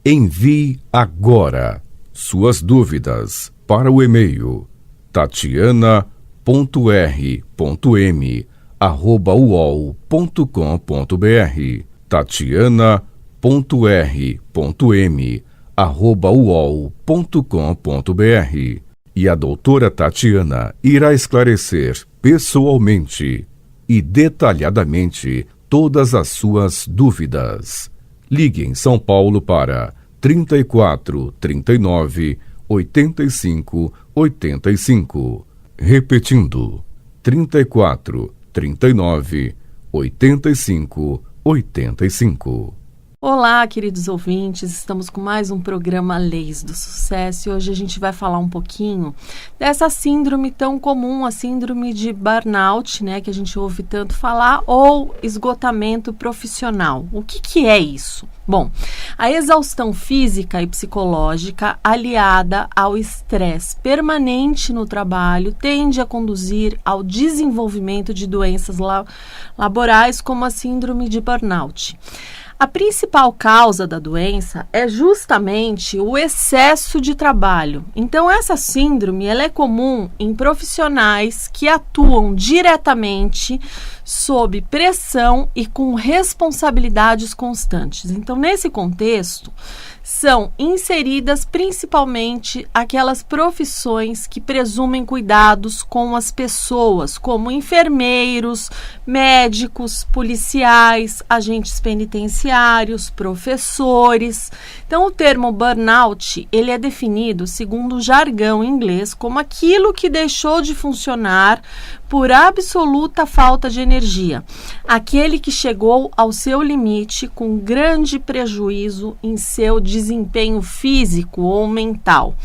Envie agora suas dúvidas para o e-mail tatiana.r.m@uol.com.br tatiana.r.m@uol.com.br e a doutora Tatiana irá esclarecer pessoalmente e detalhadamente todas as suas dúvidas. Ligue em São Paulo para 34 39 85 85. Repetindo, 34 39 85 85. Olá, queridos ouvintes, estamos com mais um programa Leis do Sucesso e hoje a gente vai falar um pouquinho dessa síndrome tão comum, a síndrome de burnout, né, que a gente ouve tanto falar, ou esgotamento profissional. O que é isso? Bom, a exaustão física e psicológica aliada ao estresse permanente no trabalho tende a conduzir ao desenvolvimento de doenças laborais como a síndrome de burnout. A principal causa da doença é justamente o excesso de trabalho. Então, essa síndrome ela é comum em profissionais que atuam diretamente sob pressão e com responsabilidades constantes. Então, nesse contexto, são inseridas principalmente aquelas profissões que presumem cuidados com as pessoas, como enfermeiros, médicos, policiais, agentes penitenciários, professores. Então, o termo burnout, ele é definido segundo o jargão inglês como aquilo que deixou de funcionar por absoluta falta de energia, aquele que chegou ao seu limite com grande prejuízo em seu desempenho físico ou mental.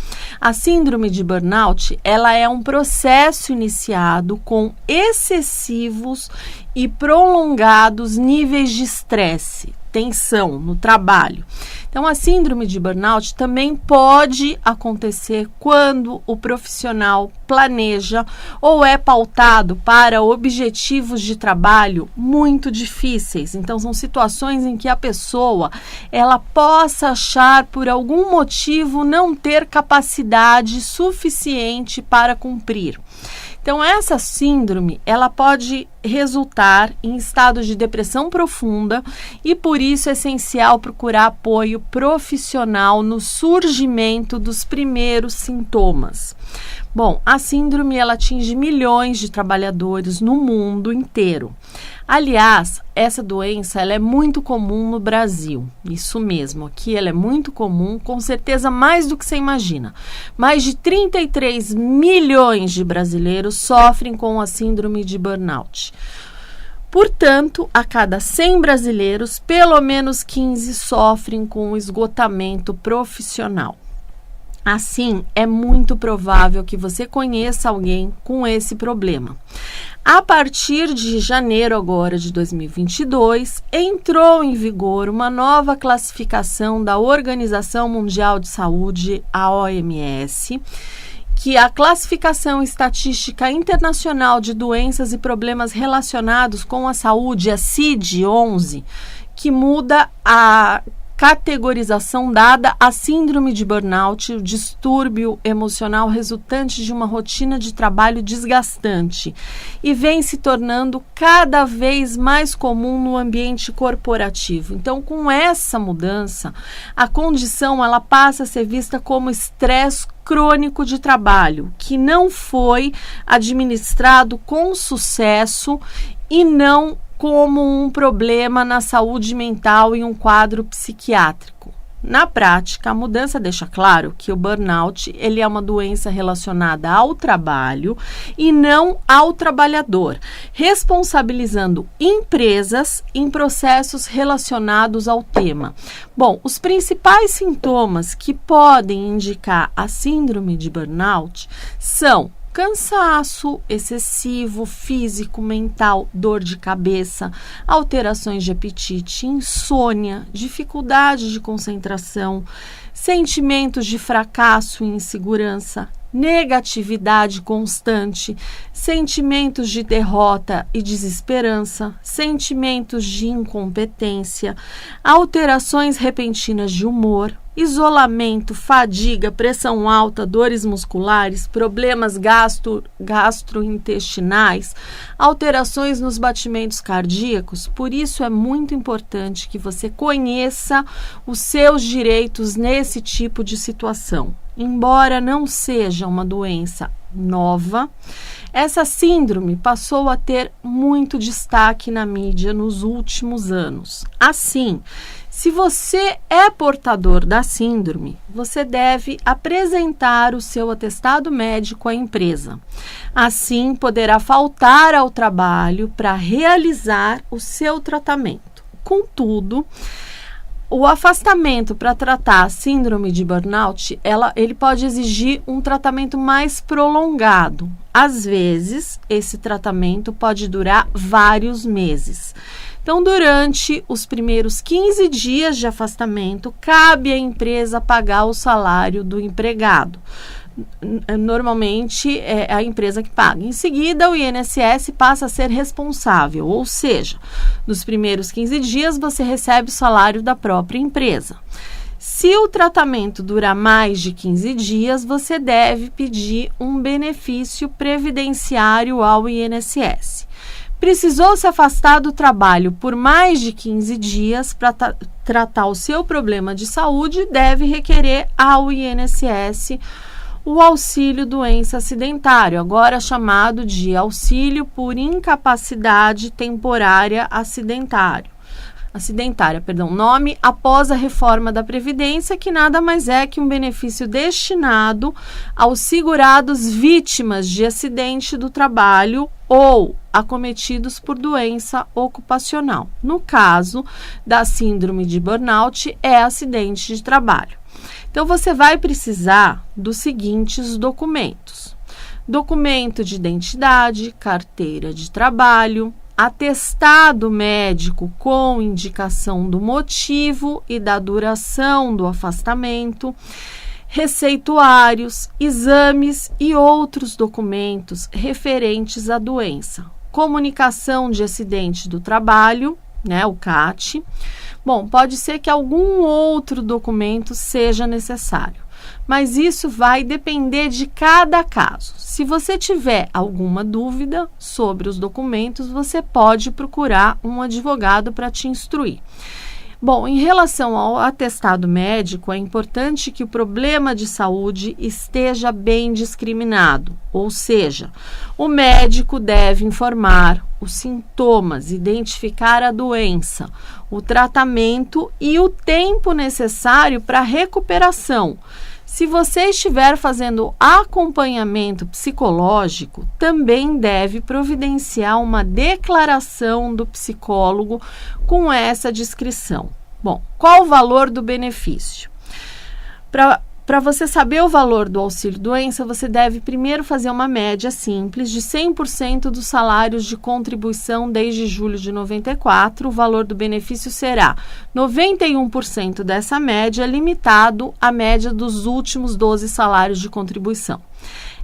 A síndrome de burnout, ela é um processo iniciado com excessivos e prolongados níveis de estresse, tensão no trabalho. Então, a síndrome de burnout também pode acontecer quando o profissional planeja ou é pautado para objetivos de trabalho muito difíceis. Então, são situações em que a pessoa ela possa achar por algum motivo não ter capacidade suficiente para cumprir. Então, essa síndrome, ela pode resultar em estado de depressão profunda e, por isso, é essencial procurar apoio profissional no surgimento dos primeiros sintomas. Bom, a síndrome, ela atinge milhões de trabalhadores no mundo inteiro. Aliás, essa doença ela é muito comum no Brasil. Isso mesmo, aqui ela é muito comum, com certeza mais do que você imagina. Mais de 33 milhões de brasileiros sofrem com a síndrome de burnout. Portanto, a cada 100 brasileiros, pelo menos 15 sofrem com esgotamento profissional. Assim, é muito provável que você conheça alguém com esse problema. A partir de janeiro agora de 2022, entrou em vigor uma nova classificação da Organização Mundial de Saúde, a OMS, que é a Classificação Estatística Internacional de Doenças e Problemas Relacionados com a Saúde, a CID-11, que muda a categorização dada à síndrome de burnout, o distúrbio emocional resultante de uma rotina de trabalho desgastante, e vem se tornando cada vez mais comum no ambiente corporativo. Então, com essa mudança, a condição ela passa a ser vista como estresse crônico de trabalho, que não foi administrado com sucesso e não como um problema na saúde mental e um quadro psiquiátrico. Na prática, a mudança deixa claro que o burnout ele é uma doença relacionada ao trabalho e não ao trabalhador, responsabilizando empresas em processos relacionados ao tema. Bom, os principais sintomas que podem indicar a síndrome de burnout são cansaço excessivo, físico, mental, dor de cabeça, alterações de apetite, insônia, dificuldade de concentração, sentimentos de fracasso e insegurança, negatividade constante, sentimentos de derrota e desesperança, sentimentos de incompetência, alterações repentinas de humor, isolamento, fadiga, pressão alta, dores musculares, problemas gastrointestinais, alterações nos batimentos cardíacos. Por isso é muito importante que você conheça os seus direitos nesse tipo de situação. Embora não seja uma doença nova, essa síndrome passou a ter muito destaque na mídia nos últimos anos. Assim, se você é portador da síndrome, você deve apresentar o seu atestado médico à empresa. Assim, poderá faltar ao trabalho para realizar o seu tratamento. Contudo, o afastamento para tratar a síndrome de burnout, ele pode exigir um tratamento mais prolongado. Às vezes, esse tratamento pode durar vários meses. Então, durante os primeiros 15 dias de afastamento, cabe à empresa pagar o salário do empregado. Normalmente, é a empresa que paga. Em seguida, o INSS passa a ser responsável, ou seja, nos primeiros 15 dias você recebe o salário da própria empresa. Se o tratamento durar mais de 15 dias, você deve pedir um benefício previdenciário ao INSS. Precisou se afastar do trabalho por mais de 15 dias para tratar o seu problema de saúde, deve requerer ao INSS o auxílio doença acidentário, agora chamado de auxílio por incapacidade temporária acidentária, nome após a reforma da Previdência, que nada mais é que um benefício destinado aos segurados vítimas de acidente do trabalho ou acometidos por doença ocupacional. No caso da síndrome de burnout, é acidente de trabalho. Então, você vai precisar dos seguintes documentos: documento de identidade, carteira de trabalho, atestado médico com indicação do motivo e da duração do afastamento, receituários, exames e outros documentos referentes à doença, comunicação de acidente do trabalho, o CAT. Bom, pode ser que algum outro documento seja necessário, mas isso vai depender de cada caso. Se você tiver alguma dúvida sobre os documentos, você pode procurar um advogado para te instruir. Bom, em relação ao atestado médico, é importante que o problema de saúde esteja bem discriminado, ou seja, o médico deve informar os sintomas, identificar a doença, o tratamento e o tempo necessário para a recuperação. Se você estiver fazendo acompanhamento psicológico, também deve providenciar uma declaração do psicólogo com essa descrição. Bom, qual o valor do benefício? Para você saber o valor do auxílio-doença, você deve primeiro fazer uma média simples de 100% dos salários de contribuição desde julho de 94. O valor do benefício será 91% dessa média, limitado à média dos últimos 12 salários de contribuição.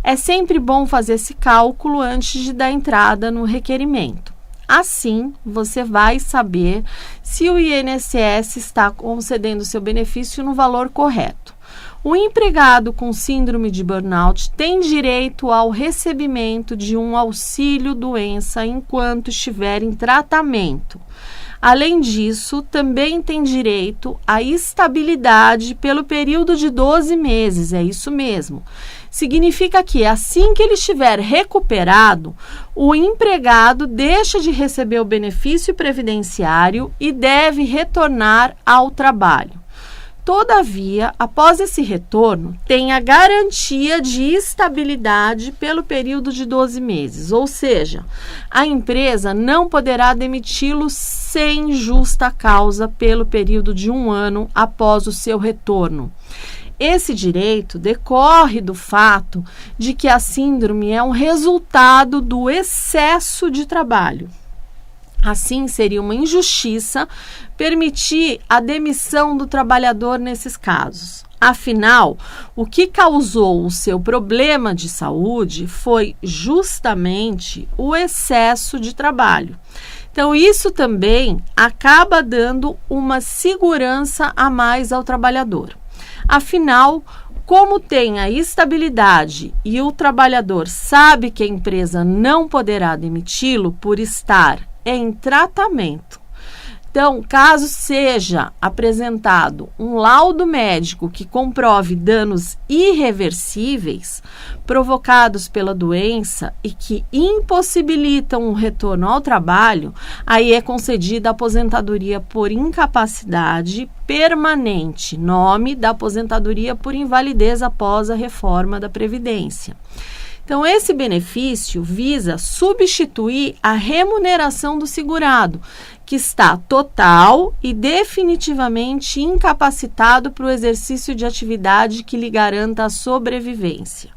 É sempre bom fazer esse cálculo antes de dar entrada no requerimento. Assim, você vai saber se o INSS está concedendo seu benefício no valor correto. O empregado com síndrome de burnout tem direito ao recebimento de um auxílio-doença enquanto estiver em tratamento. Além disso, também tem direito à estabilidade pelo período de 12 meses, é isso mesmo. Significa que, assim que ele estiver recuperado, o empregado deixa de receber o benefício previdenciário e deve retornar ao trabalho. Todavia, após esse retorno, tem a garantia de estabilidade pelo período de 12 meses, ou seja, a empresa não poderá demiti-lo sem justa causa pelo período de 1 ano após o seu retorno. Esse direito decorre do fato de que a síndrome é um resultado do excesso de trabalho. Assim, seria uma injustiça permitir a demissão do trabalhador nesses casos. Afinal, o que causou o seu problema de saúde foi justamente o excesso de trabalho. Então, isso também acaba dando uma segurança a mais ao trabalhador. Afinal, como tem a estabilidade e o trabalhador sabe que a empresa não poderá demiti-lo por estar em tratamento. Então, caso seja apresentado um laudo médico que comprove danos irreversíveis provocados pela doença e que impossibilitam um retorno ao trabalho, aí é concedida a aposentadoria por incapacidade permanente, nome da aposentadoria por invalidez após a reforma da Previdência. Então, esse benefício visa substituir a remuneração do segurado, que está total e definitivamente incapacitado para o exercício de atividade que lhe garanta a sobrevivência.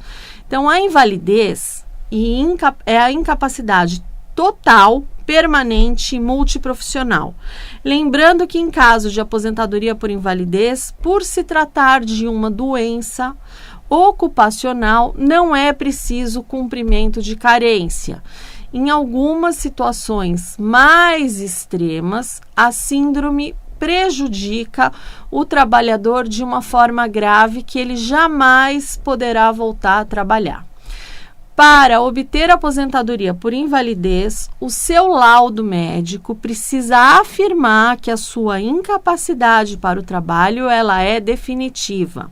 Então, a invalidez é a incapacidade total, permanente e multiprofissional. Lembrando que em caso de aposentadoria por invalidez, por se tratar de uma doença ocupacional, não é preciso cumprimento de carência. Em algumas situações mais extremas, a síndrome prejudica o trabalhador de uma forma grave que ele jamais poderá voltar a trabalhar. Para obter aposentadoria por invalidez, o seu laudo médico precisa afirmar que a sua incapacidade para o trabalho ela é definitiva.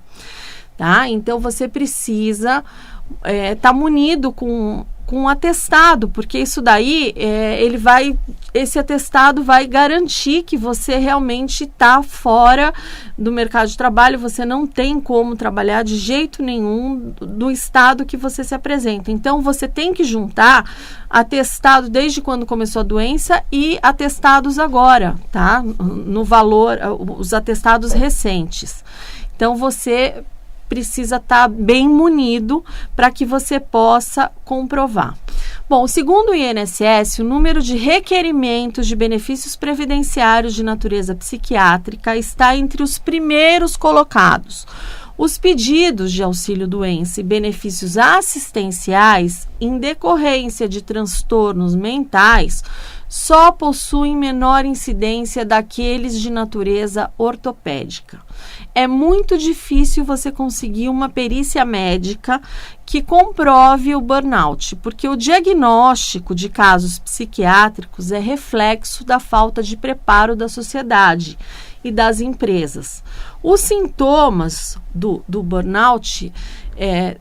Tá? Então, você precisa estar munido com um atestado, porque isso daí, esse atestado vai garantir que você realmente está fora do mercado de trabalho, você não tem como trabalhar de jeito nenhum do estado que você se apresenta. Então, você tem que juntar atestado desde quando começou a doença e atestados agora, tá? No valor, os atestados recentes. Então, você precisa estar bem munido para que você possa comprovar. Bom, segundo o INSS, o número de requerimentos de benefícios previdenciários de natureza psiquiátrica está entre os primeiros colocados. Os pedidos de auxílio-doença e benefícios assistenciais em decorrência de transtornos mentais só possuem menor incidência daqueles de natureza ortopédica. É muito difícil você conseguir uma perícia médica que comprove o burnout, porque o diagnóstico de casos psiquiátricos é reflexo da falta de preparo da sociedade e das empresas. Os sintomas do burnout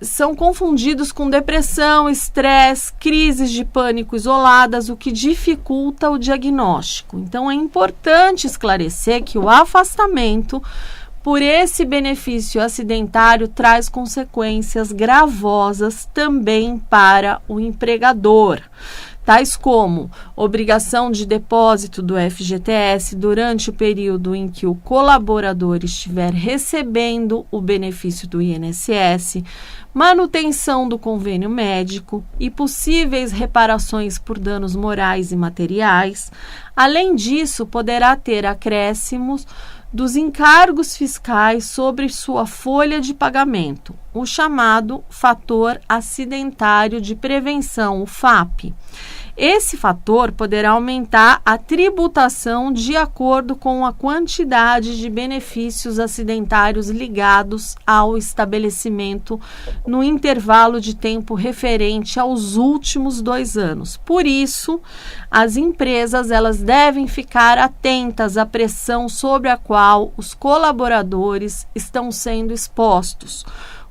são confundidos com depressão, estresse, crises de pânico isoladas, o que dificulta o diagnóstico. Então, é importante esclarecer que o afastamento por esse benefício acidentário traz consequências gravosas também para o empregador, tais como obrigação de depósito do FGTS durante o período em que o colaborador estiver recebendo o benefício do INSS, manutenção do convênio médico e possíveis reparações por danos morais e materiais. Além disso, poderá ter acréscimos dos encargos fiscais sobre sua folha de pagamento, o chamado fator acidentário de prevenção, o FAP. Esse fator poderá aumentar a tributação de acordo com a quantidade de benefícios acidentários ligados ao estabelecimento no intervalo de tempo referente aos últimos 2 anos. Por isso, as empresas elas devem ficar atentas à pressão sobre a qual os colaboradores estão sendo expostos,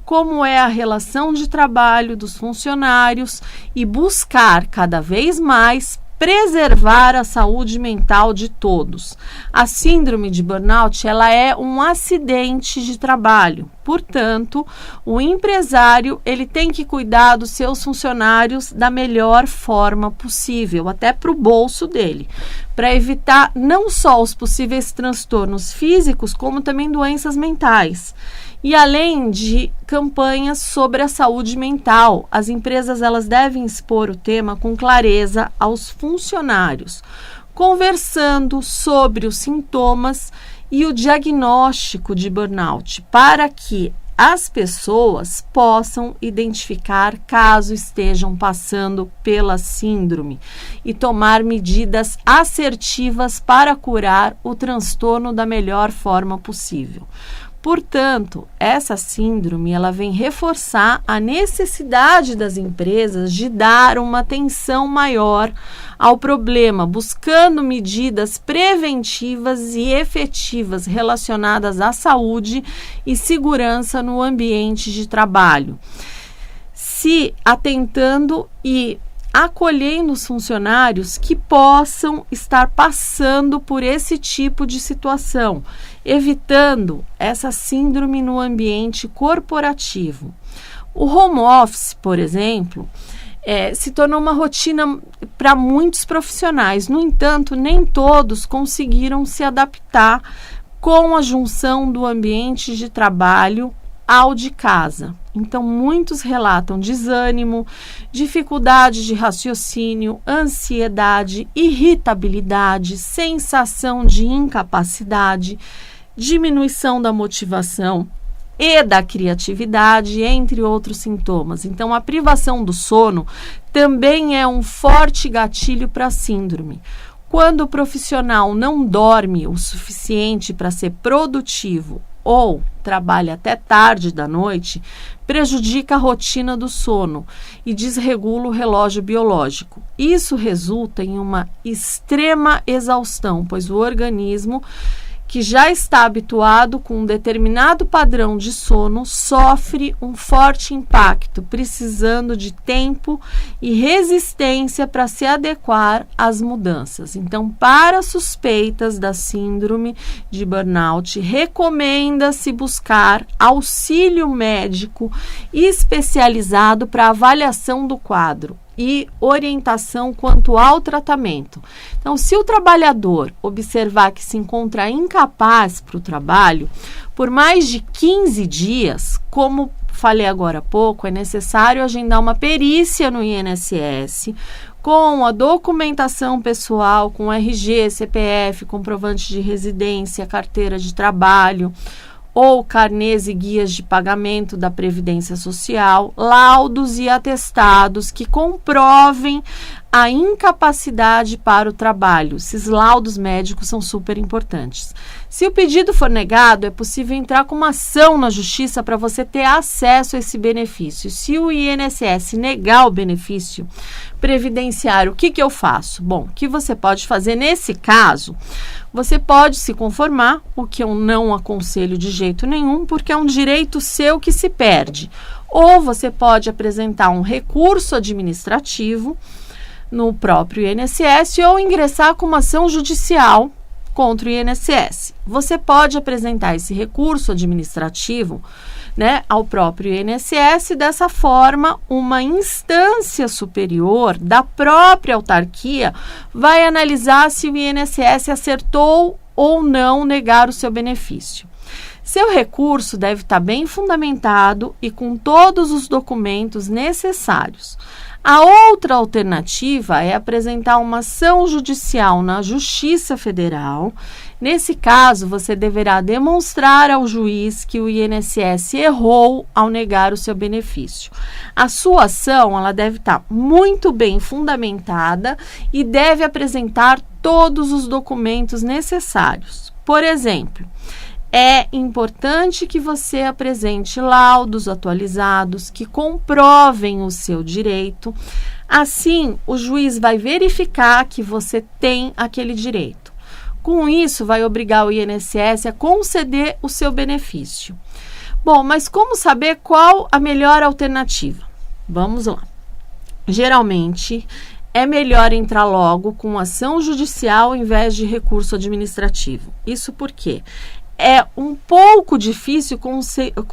como é a relação de trabalho dos funcionários e buscar cada vez mais preservar a saúde mental de todos. A síndrome de burnout ela é um acidente de trabalho. Portanto, o empresário ele tem que cuidar dos seus funcionários da melhor forma possível, até para o bolso dele, para evitar não só os possíveis transtornos físicos, como também doenças mentais. E além de campanhas sobre a saúde mental, as empresas elas devem expor o tema com clareza aos funcionários, conversando sobre os sintomas e o diagnóstico de burnout, para que as pessoas possam identificar caso estejam passando pela síndrome e tomar medidas assertivas para curar o transtorno da melhor forma possível. Portanto, essa síndrome ela vem reforçar a necessidade das empresas de dar uma atenção maior ao problema, buscando medidas preventivas e efetivas relacionadas à saúde e segurança no ambiente de trabalho, se atentando e acolhendo os funcionários que possam estar passando por esse tipo de situação, evitando essa síndrome no ambiente corporativo. O home office, por exemplo, se tornou uma rotina para muitos profissionais. No entanto, nem todos conseguiram se adaptar com a junção do ambiente de trabalho ao de casa. Então, muitos relatam desânimo, dificuldade de raciocínio, ansiedade, irritabilidade, sensação de incapacidade, diminuição da motivação e da criatividade, entre outros sintomas. Então, a privação do sono também é um forte gatilho para a síndrome. Quando o profissional não dorme o suficiente para ser produtivo ou trabalha até tarde da noite, prejudica a rotina do sono e desregula o relógio biológico. Isso resulta em uma extrema exaustão, pois o organismo, que já está habituado com um determinado padrão de sono, sofre um forte impacto, precisando de tempo e resistência para se adequar às mudanças. Então, para suspeitas da síndrome de burnout, recomenda-se buscar auxílio médico especializado para avaliação do quadro e orientação quanto ao tratamento. Então, se o trabalhador observar que se encontra incapaz para o trabalho, por mais de 15 dias, como falei agora há pouco, é necessário agendar uma perícia no INSS com a documentação pessoal, com RG, CPF, comprovante de residência, carteira de trabalho, ou carnês e guias de pagamento da Previdência Social, laudos e atestados que comprovem a incapacidade para o trabalho. Esses laudos médicos são super importantes. Se o pedido for negado, é possível entrar com uma ação na Justiça para você ter acesso a esse benefício. Se o INSS negar o benefício previdenciário, o que eu faço? Bom, o que você pode fazer nesse caso? Você pode se conformar, o que eu não aconselho de jeito nenhum, porque é um direito seu que se perde. Ou você pode apresentar um recurso administrativo no próprio INSS ou ingressar com uma ação judicial contra o INSS. Você pode apresentar esse recurso administrativo, ao próprio INSS. Dessa forma, uma instância superior da própria autarquia vai analisar se o INSS acertou ou não negar o seu benefício. Seu recurso deve estar bem fundamentado e com todos os documentos necessários. A outra alternativa é apresentar uma ação judicial na Justiça Federal. Nesse caso, você deverá demonstrar ao juiz que o INSS errou ao negar o seu benefício. A sua ação ela deve estar muito bem fundamentada e deve apresentar todos os documentos necessários. Por exemplo, é importante que você apresente laudos atualizados que comprovem o seu direito. Assim, o juiz vai verificar que você tem aquele direito. Com isso, vai obrigar o INSS a conceder o seu benefício. Bom, mas como saber qual a melhor alternativa? Vamos lá. Geralmente, é melhor entrar logo com ação judicial ao invés de recurso administrativo. Isso porque é um pouco difícil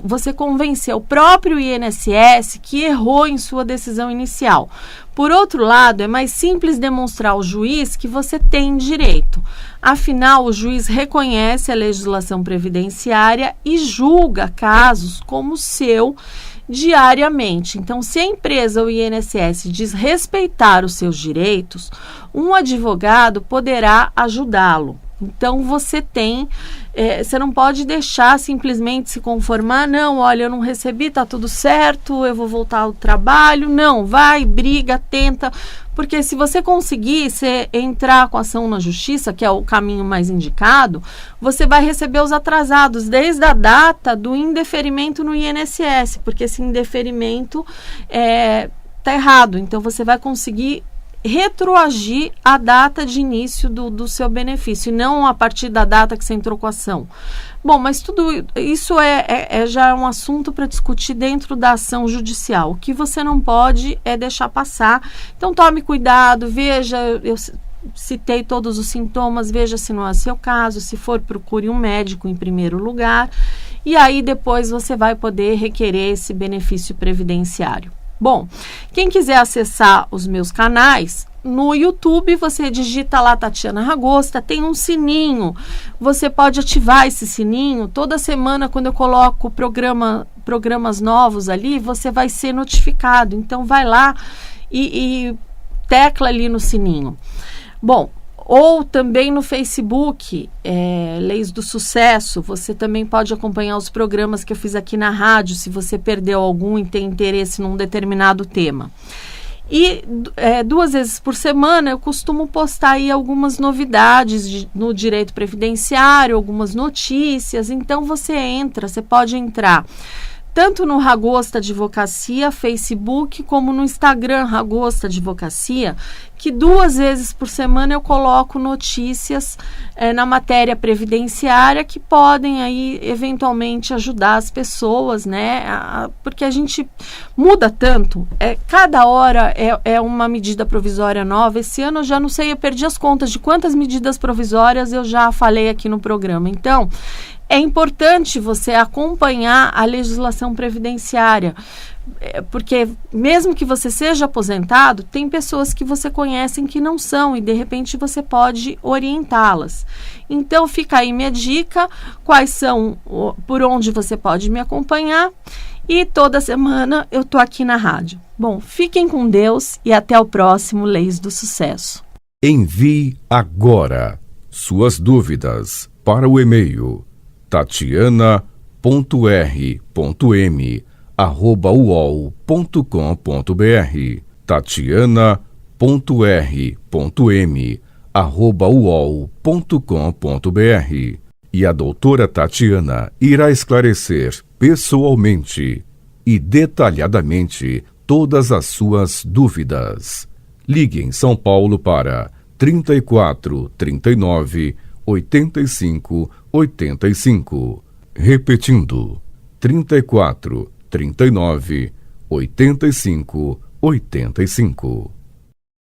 você convencer o próprio INSS que errou em sua decisão inicial. Por outro lado, é mais simples demonstrar ao juiz que você tem direito. Afinal, o juiz reconhece a legislação previdenciária e julga casos como o seu diariamente. Então, se a empresa ou o INSS desrespeitar os seus direitos, um advogado poderá ajudá-lo. Então você você não pode deixar simplesmente se conformar, não, olha, eu não recebi, tá tudo certo, eu vou voltar ao trabalho. Não, vai, briga, tenta, porque se você conseguir entrar com ação na justiça, que é o caminho mais indicado, você vai receber os atrasados desde a data do indeferimento no INSS, porque esse indeferimento tá errado, então você vai conseguir retroagir a data de início do seu benefício, e não a partir da data que você entrou com a ação. Bom, mas tudo isso já é um assunto para discutir dentro da ação judicial. O que você não pode é deixar passar. Então tome cuidado, veja, eu citei todos os sintomas, veja se não é seu caso, se for, procure um médico em primeiro lugar, e aí depois você vai poder requerer esse benefício previdenciário. Bom, quem quiser acessar os meus canais, no YouTube você digita lá Tatiana Ragosta, tem um sininho, você pode ativar esse sininho, toda semana quando eu coloco programas novos ali, você vai ser notificado, então vai lá e tecla ali no sininho. Bom, ou também no Facebook, Leis do Sucesso, você também pode acompanhar os programas que eu fiz aqui na rádio, se você perdeu algum e tem interesse num determinado tema. E 2 vezes por semana eu costumo postar aí algumas novidades no direito previdenciário, algumas notícias, então você pode entrar tanto no Ragosta Advocacia, Facebook, como no Instagram Ragosta Advocacia, que 2 vezes por semana eu coloco notícias na matéria previdenciária que podem aí eventualmente ajudar as pessoas, né? Porque a gente muda tanto, cada hora é uma medida provisória nova. Esse ano eu já não sei, eu perdi as contas de quantas medidas provisórias eu já falei aqui no programa. Então, é importante você acompanhar a legislação previdenciária, porque mesmo que você seja aposentado, tem pessoas que você conhece que não são e de repente você pode orientá-las. Então fica aí minha dica, por onde você pode me acompanhar, e toda semana eu tô aqui na rádio. Bom, fiquem com Deus e até o próximo Leis do Sucesso. Envie agora suas dúvidas para o e-mail tatiana.r.m@uol.com.br tatiana.r.m@uol.com.br. E a doutora Tatiana irá esclarecer pessoalmente e detalhadamente todas as suas dúvidas. Ligue em São Paulo para 34 39 85 85. Repetindo, 34 39 85 85.